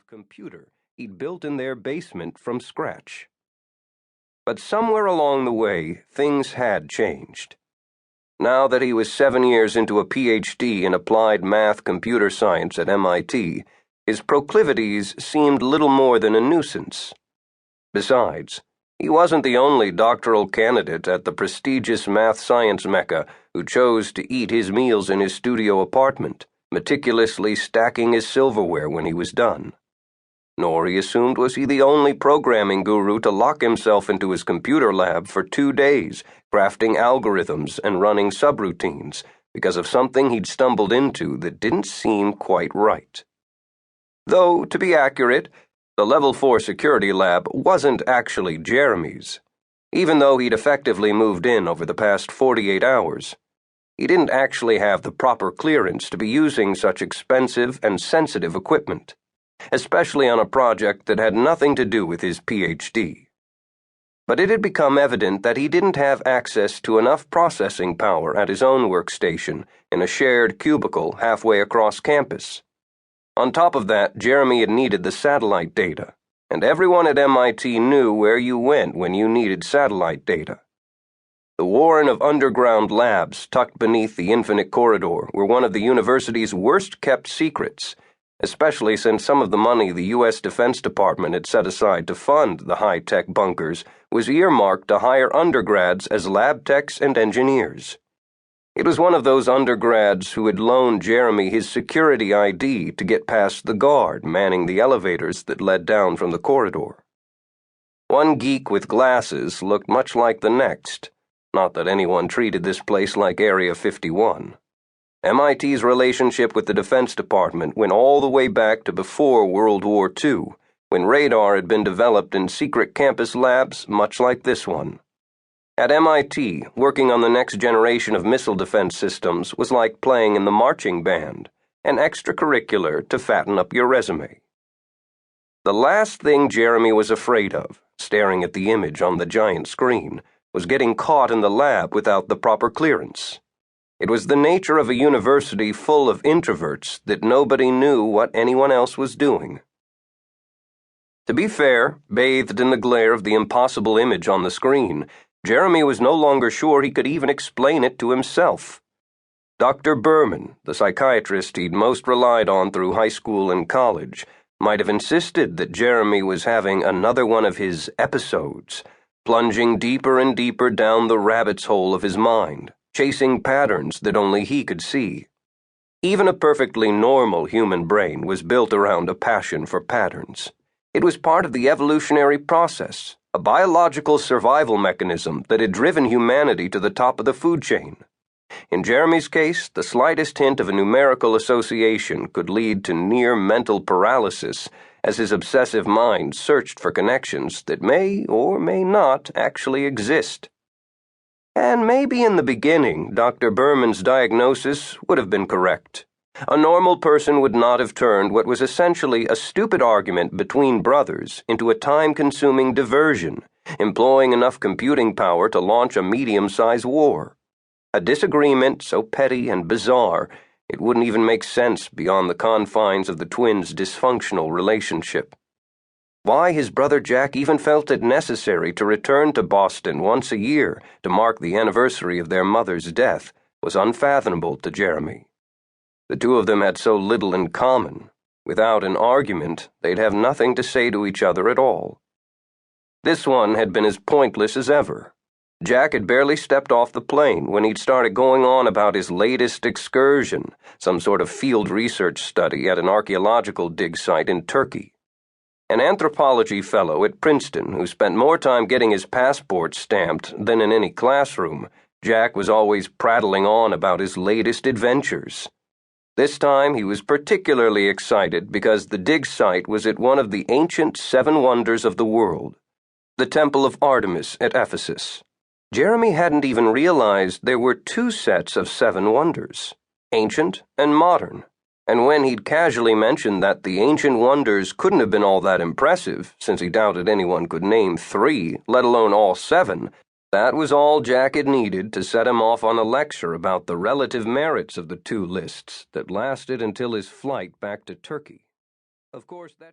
computer he'd built in their basement from scratch. But somewhere along the way, things had changed. Now that he was 7 years into a PhD in applied math computer science at MIT, his proclivities seemed little more than a nuisance. Besides, he wasn't the only doctoral candidate at the prestigious math-science mecca who chose to eat his meals in his studio apartment, meticulously stacking his silverware when he was done. Nor, he assumed, was he the only programming guru to lock himself into his computer lab for 2 days, crafting algorithms and running subroutines, because of something he'd stumbled into that didn't seem quite right. Though, to be accurate, the Level 4 security lab wasn't actually Jeremy's. Even though he'd effectively moved in over the past 48 hours, he didn't actually have the proper clearance to be using such expensive and sensitive equipment, especially on a project that had nothing to do with his PhD. But it had become evident that he didn't have access to enough processing power at his own workstation in a shared cubicle halfway across campus. On top of that, Jeremy had needed the satellite data, and everyone at MIT knew where you went when you needed satellite data. The warren of underground labs tucked beneath the infinite corridor were one of the university's worst-kept secrets, especially since some of the money the U.S. Defense Department had set aside to fund the high-tech bunkers was earmarked to hire undergrads as lab techs and engineers. It was one of those undergrads who had loaned Jeremy his security ID to get past the guard manning the elevators that led down from the corridor. One geek with glasses looked much like the next, not that anyone treated this place like Area 51. MIT's relationship with the Defense Department went all the way back to before World War II, when radar had been developed in secret campus labs much like this one. At MIT, working on the next generation of missile defense systems was like playing in the marching band, an extracurricular to fatten up your resume. The last thing Jeremy was afraid of, staring at the image on the giant screen, was getting caught in the lab without the proper clearance. It was the nature of a university full of introverts that nobody knew what anyone else was doing. To be fair, bathed in the glare of the impossible image on the screen, Jeremy was no longer sure he could even explain it to himself. Dr. Berman, the psychiatrist he'd most relied on through high school and college, might have insisted that Jeremy was having another one of his episodes, plunging deeper and deeper down the rabbit's hole of his mind, chasing patterns that only he could see. Even a perfectly normal human brain was built around a passion for patterns. It was part of the evolutionary process, a biological survival mechanism that had driven humanity to the top of the food chain. In Jeremy's case, the slightest hint of a numerical association could lead to near mental paralysis as his obsessive mind searched for connections that may or may not actually exist. And maybe in the beginning, Dr. Berman's diagnosis would have been correct. A normal person would not have turned what was essentially a stupid argument between brothers into a time-consuming diversion, employing enough computing power to launch a medium-sized war. A disagreement so petty and bizarre, it wouldn't even make sense beyond the confines of the twins' dysfunctional relationship. Why his brother Jack even felt it necessary to return to Boston once a year to mark the anniversary of their mother's death was unfathomable to Jeremy. The two of them had so little in common. Without an argument, they'd have nothing to say to each other at all. This one had been as pointless as ever. Jack had barely stepped off the plane when he'd started going on about his latest excursion, some sort of field research study at an archaeological dig site in Turkey. An anthropology fellow at Princeton who spent more time getting his passport stamped than in any classroom, Jack was always prattling on about his latest adventures. This time he was particularly excited because the dig site was at one of the ancient 7 wonders of the world, the Temple of Artemis at Ephesus. Jeremy hadn't even realized there were 2 sets of 7 wonders, ancient and modern, and when he'd casually mentioned that the ancient wonders couldn't have been all that impressive, since he doubted anyone could name 3, let alone all 7, that was all Jack had needed to set him off on a lecture about the relative merits of the 2 lists that lasted until his flight back to Turkey. Of course, that